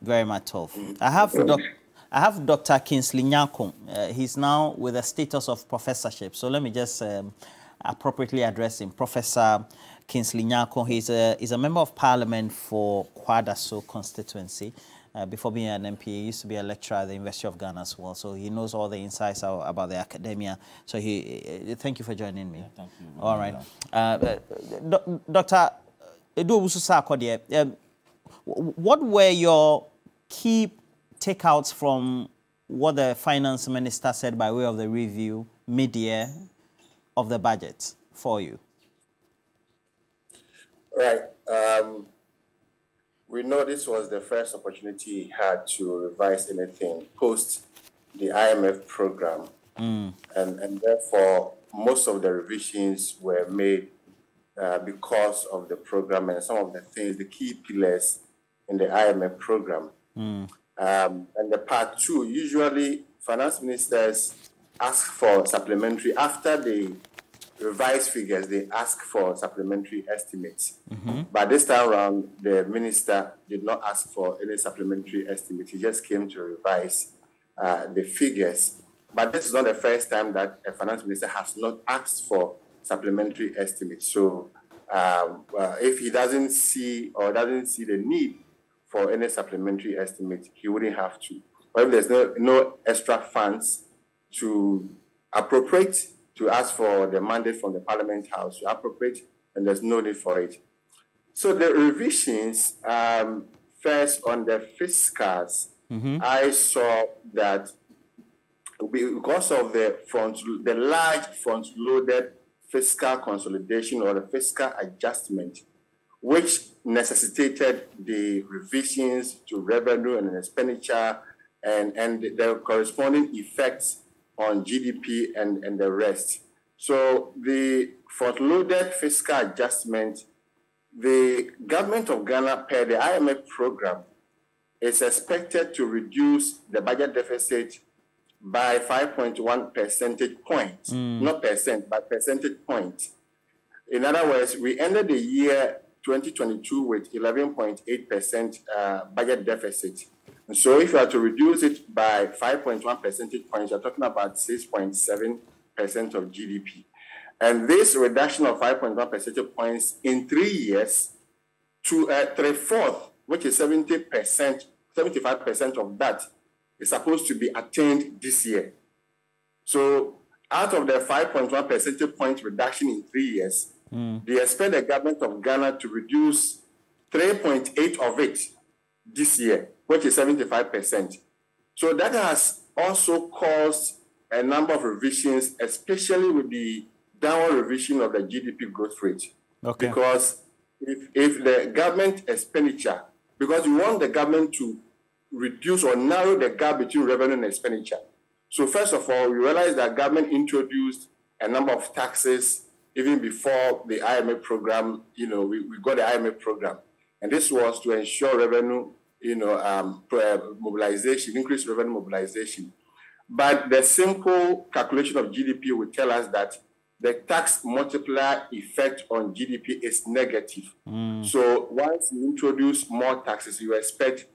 Very much tough. I have Dr. Kingsley Nyako. He's now with the status of professorship. So let me just appropriately address him. Professor Kingsley Nyako. He's a member of parliament for Kwadaso constituency. Before being an MP, he used to be a lecturer at the University of Ghana as well. So he knows all the insights about the academia. So thank you for joining me. Yeah, thank you. All right. Dr. Adu Owusu Sarkodie, what were your key takeouts from what the finance minister said by way of the review mid-year of the budget for you? Right. We know this was the first opportunity he had to revise anything post the IMF program. And therefore, most of the revisions were made because of the program and some of the things, the key pillars in the IMF program. And the part two, usually finance ministers ask for supplementary, after they revise figures, they ask for supplementary estimates. But this time around, the minister did not ask for any supplementary estimates. He just came to revise the figures. But this is not the first time that a finance minister has not asked for supplementary estimates. So if he doesn't see the need for any supplementary estimate, he wouldn't have to. But if there's no extra funds to appropriate, to ask for the mandate from the Parliament House to appropriate, and there's no need for it. So the revisions, first on the fiscals, I saw that because of the large front-loaded fiscal consolidation or the fiscal adjustment, which necessitated the revisions to revenue and expenditure and the corresponding effects on GDP and the rest. So the front-loaded fiscal adjustment, the government of Ghana, per the IMF program, is expected to reduce the budget deficit by 5.1 percentage points, not percent, but percentage points. In other words, we ended the year 2022 with 11.8% budget deficit. And so if you are to reduce it by 5.1 percentage points, you're talking about 6.7% of GDP. And this reduction of 5.1 percentage points in 3 years to 3/4, which is 70%, 75% of that is supposed to be attained this year. So out of the 5.1 percentage point reduction in 3 years, they expect the government of Ghana to reduce 3.8 of it this year, which is 75%. So that has also caused a number of revisions, especially with the downward revision of the GDP growth rate. Okay. Because if the government expenditure, because we want the government to reduce or narrow the gap between revenue and expenditure. So first of all, we realized that government introduced a number of taxes even before the IMF program. We got the IMF program. And this was to ensure revenue, mobilization, increased revenue mobilization. But the simple calculation of GDP would tell us that the tax multiplier effect on GDP is negative. So once you introduce more taxes, you expect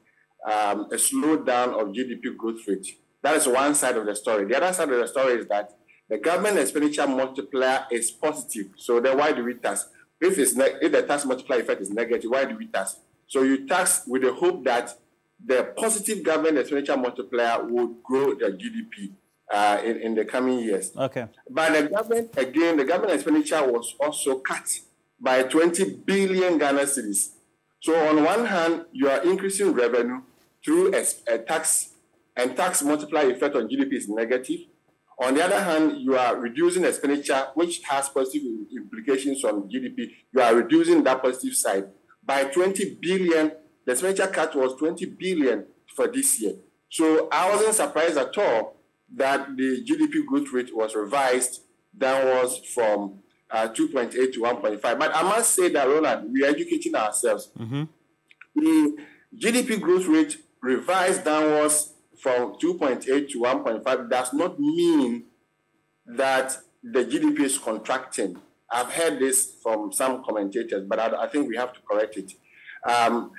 a slowdown of GDP growth rate. That is one side of the story. The other side of the story is that the government expenditure multiplier is positive. So then why do we tax? If the tax multiplier effect is negative, why do we tax? So you tax with the hope that the positive government expenditure multiplier would grow the GDP in the coming years. Okay. But the government expenditure was also cut by 20 billion Ghana cedis. So on one hand, you are increasing revenue through a tax, and tax multiplier effect on GDP is negative. On the other hand, you are reducing expenditure, which has positive implications on GDP. You are reducing that positive side by 20 billion. The expenditure cut was 20 billion for this year. So I wasn't surprised at all that the GDP growth rate was revised downwards from 2.8 to 1.5. But I must say that, Roland, we are educating ourselves. The GDP growth rate revised downwards from 2.8 to 1.5 does not mean that the GDP is contracting. I've heard this from some commentators, but I think we have to correct it.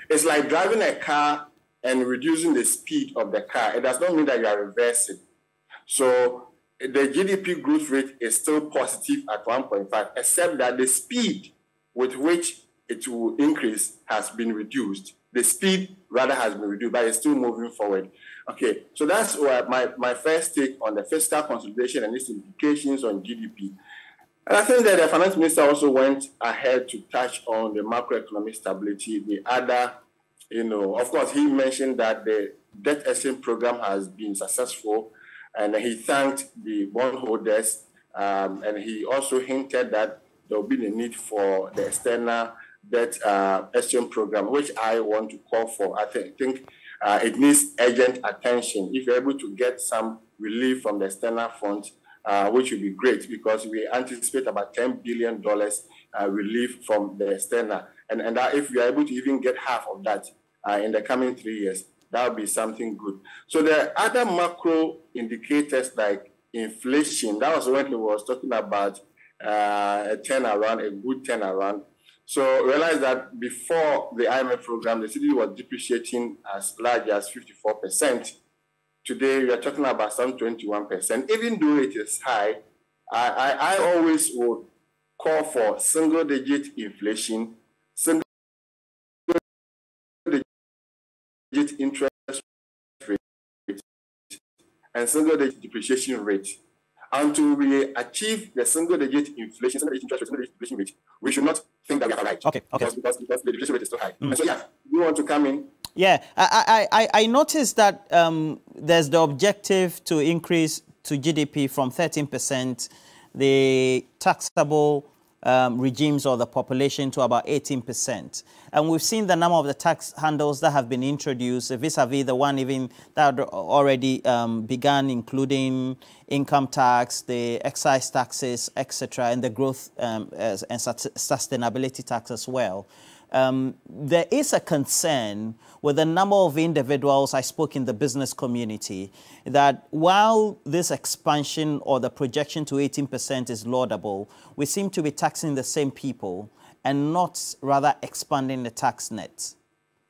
It's like driving a car and reducing the speed of the car. It does not mean that you are reversing. So the GDP growth rate is still positive at 1.5, except that the speed with which it will increase has been reduced. The speed rather has been reduced, but it's still moving forward. Okay, so that's my first take on the fiscal consolidation and its implications on GDP. And I think that the finance minister also went ahead to touch on the macroeconomic stability. The other, of course, he mentioned that the debt exchange program has been successful, and he thanked the bondholders, and he also hinted that there will be the need for the external debt exchange program, which I want to call for. I think it needs urgent attention. If you're able to get some relief from the external fund, which would be great, because we anticipate about $10 billion relief from the external. And that if we are able to even get half of that in the coming 3 years, that would be something good. So the other macro indicators like inflation, that was when he was talking about a turnaround, a good turnaround. So realize that before the IMF program, the city was depreciating as large as 54%. Today, we are talking about some 21%. Even though it is high, I always would call for single-digit inflation, single-digit interest rate, and single-digit depreciation rate. Until we achieve the single-digit inflation, single-digit interest rate, single-digit depreciation rate, we should not think that we are right. Okay. Because the depreciation rate is so high. And so, yeah, you want to come in? Yeah, I noticed that there's the objective to increase to GDP from 13%, the taxable regimes or the population to about 18%. And we've seen the number of the tax handles that have been introduced vis-a-vis the one even that already began, including income tax, the excise taxes, etc., and the growth and sustainability tax as well. There is a concern with the number of individuals I spoke in the business community that while this expansion or the projection to 18% is laudable, we seem to be taxing the same people and not rather expanding the tax net.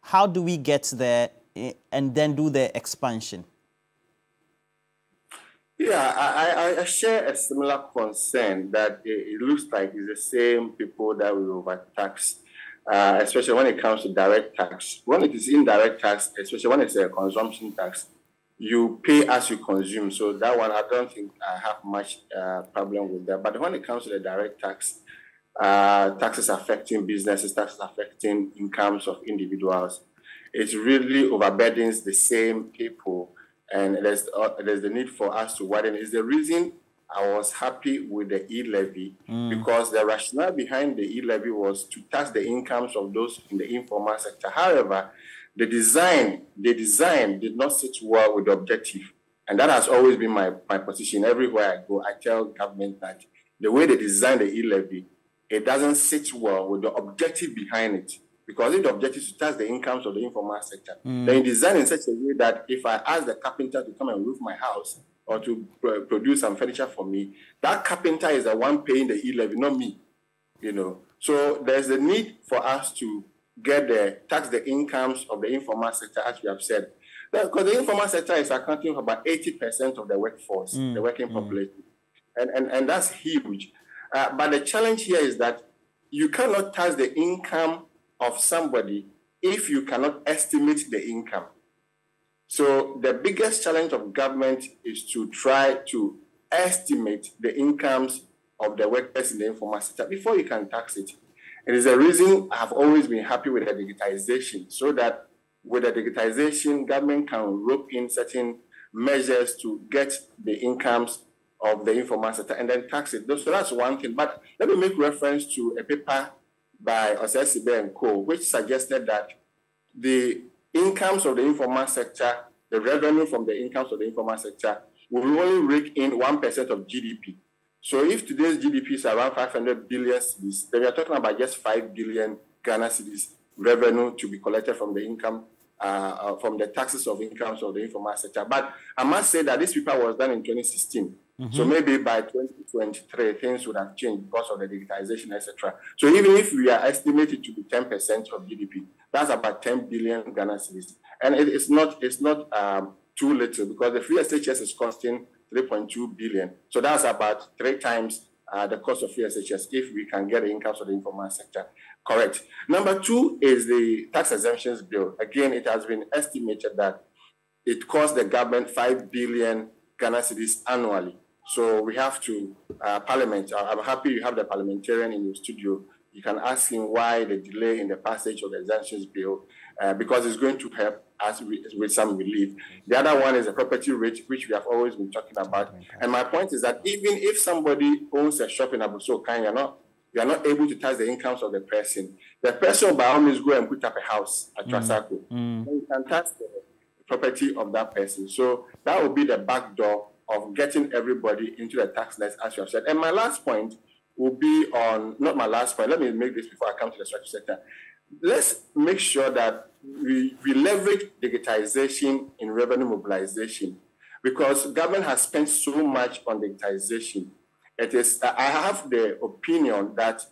How do we get there and then do the expansion? Yeah, I share a similar concern that it looks like it's the same people that we overtax. Especially when it comes to direct tax. When it is indirect tax, especially when it's a consumption tax, you pay as you consume. So that one, I don't think I have much problem with that. But when it comes to the direct tax, taxes affecting businesses, taxes affecting incomes of individuals, it really overburdens the same people. And there's the need for us to widen. It's the reason I was happy with the e-levy because the rationale behind the e-levy was to tax the incomes of those in the informal sector. However, the design did not sit well with the objective. And that has always been my position. Everywhere I go, I tell government that the way they design the e-levy, it doesn't sit well with the objective behind it. Because if the objective is to tax the incomes of the informal sector, then you design in such a way that if I ask the carpenter to come and roof my house, or to produce some furniture for me, that carpenter is the one paying the e-levy, not me, So there's a need for us to tax the incomes of the informal sector, as we have said. Because the informal sector is accounting for about 80% of the workforce, the working population. And that's huge. But the challenge here is that you cannot tax the income of somebody if you cannot estimate the income. So the biggest challenge of government is to try to estimate the incomes of the workers in the informal sector before you can tax it. It is a reason I have always been happy with the digitization, so that with the digitization, government can rope in certain measures to get the incomes of the informal sector and then tax it. So that's one thing. But let me make reference to a paper by Osesibe and Co., which suggested that the incomes of the informal sector, the revenue from the incomes of the informal sector, will only rake in 1% of GDP. So if today's GDP is around 500 billion cedis, then we are talking about just 5 billion Ghana cedis revenue to be collected from the income, from the taxes of incomes of the informal sector. But I must say that this paper was done in 2016. So maybe by 2023, things would have changed because of the digitization, etc. So even if we are estimated to be 10% of GDP, that's about 10 billion Ghana cedis. And it's not too little, because the free SHS is costing 3.2 billion. So that's about 3 times the cost of free SHS if we can get the incomes of the informal sector. Correct. Number 2 is the tax exemptions bill. Again, it has been estimated that it costs the government 5 billion Ghana cedis annually. So we have to, Parliament, I'm happy you have the parliamentarian in your studio. You can ask him why the delay in the passage of the exemptions bill, because it's going to help us with some relief. The other one is the property rate, which we have always been talking about. And my point is that even if somebody owns a shop in Abuso-Kan, you are not able to tax the incomes of the person will by all means go and put up a house at Trasako. You can tax the property of that person. So that will be the back door of getting everybody into the tax nest, as you have said. And my last point will be on, not my last point, let me make this before I come to the structure sector. Let's make sure that we leverage digitization in revenue mobilization, because government has spent so much on digitization. It is, I have the opinion that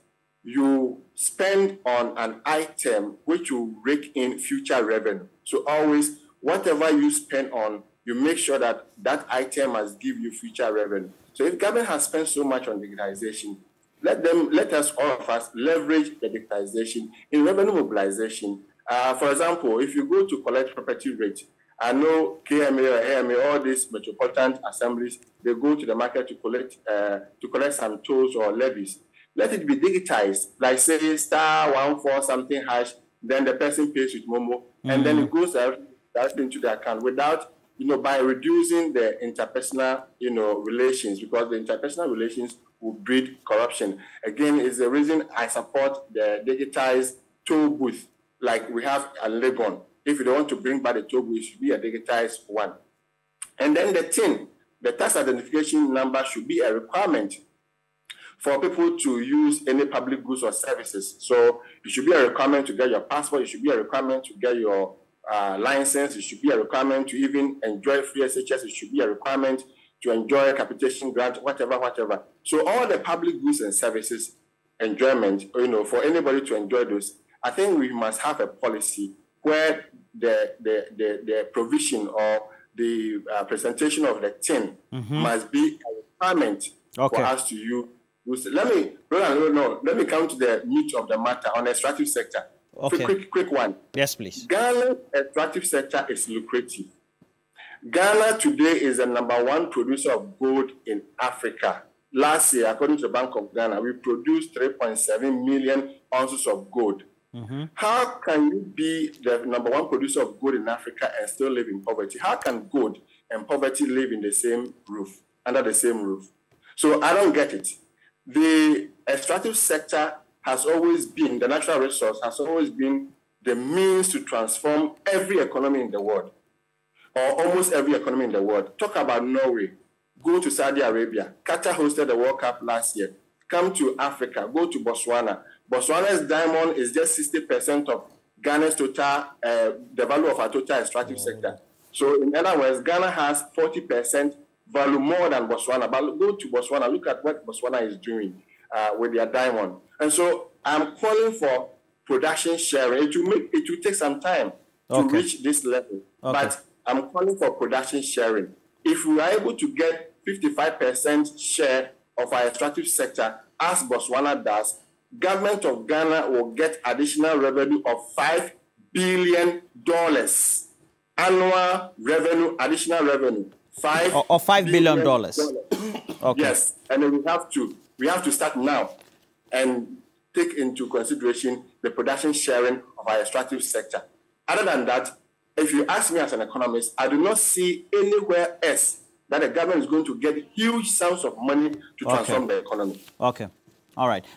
you spend on an item which will rake in future revenue. So always, whatever you spend on, you make sure that that item must give you future revenue. So if government has spent so much on digitization, let us, all of us, leverage the digitization in revenue mobilization. For example, if you go to collect property rate, I know KMA or AMA, all these metropolitan assemblies, they go to the market to collect some tolls or levies. Let it be digitized, like say *14 something hash, then the person pays with Momo, and then it goes directly into the account without, by reducing the interpersonal, relations, because the interpersonal relations will breed corruption. Again, it's the reason I support the digitized toll booth, like we have at Legon. If you don't want to bring back the toll booth, it should be a digitized one. And then the tax identification number should be a requirement for people to use any public goods or services. So it should be a requirement to get your passport. It should be a requirement to get your license. It should be a requirement to even enjoy free SHS. It should be a requirement to enjoy a capitation grant, whatever. So all the public goods and services enjoyment, for anybody to enjoy those, I think we must have a policy where the provision or the presentation of the tin must be a requirement for us to use. Let me come to the meat of the matter on the extractive sector. Okay. Quick one. Yes, please. Ghana's extractive sector is lucrative. Ghana today is the #1 producer of gold in Africa. Last year, according to the Bank of Ghana, we produced 3.7 million ounces of gold. How can you be the #1 producer of gold in Africa and still live in poverty? How can gold and poverty live in the same roof, under the same roof? So I don't get it. The extractive sector has always been, the natural resource has always been the means to transform every economy in the world, or almost every economy in the world. Talk about Norway, go to Saudi Arabia. Qatar hosted the World Cup last year. Come to Africa, go to Botswana. Botswana's diamond is just 60% of Ghana's total, the value of our total extractive sector. So in other words, Ghana has 40% value more than Botswana. But go to Botswana, look at what Botswana is doing with their diamond. And so I'm calling for production sharing. It will take some time to reach this level. But I'm calling for production sharing. If we are able to get 55% share of our extractive sector, as Botswana does, government of Ghana will get additional revenue of $5 billion. Annual revenue, additional revenue. $5 billion. Okay. Yes, and then we have to start now and take into consideration the production sharing of our extractive sector. Other than that, if you ask me as an economist, I do not see anywhere else that the government is going to get huge sums of money to transform the economy. Okay. All right.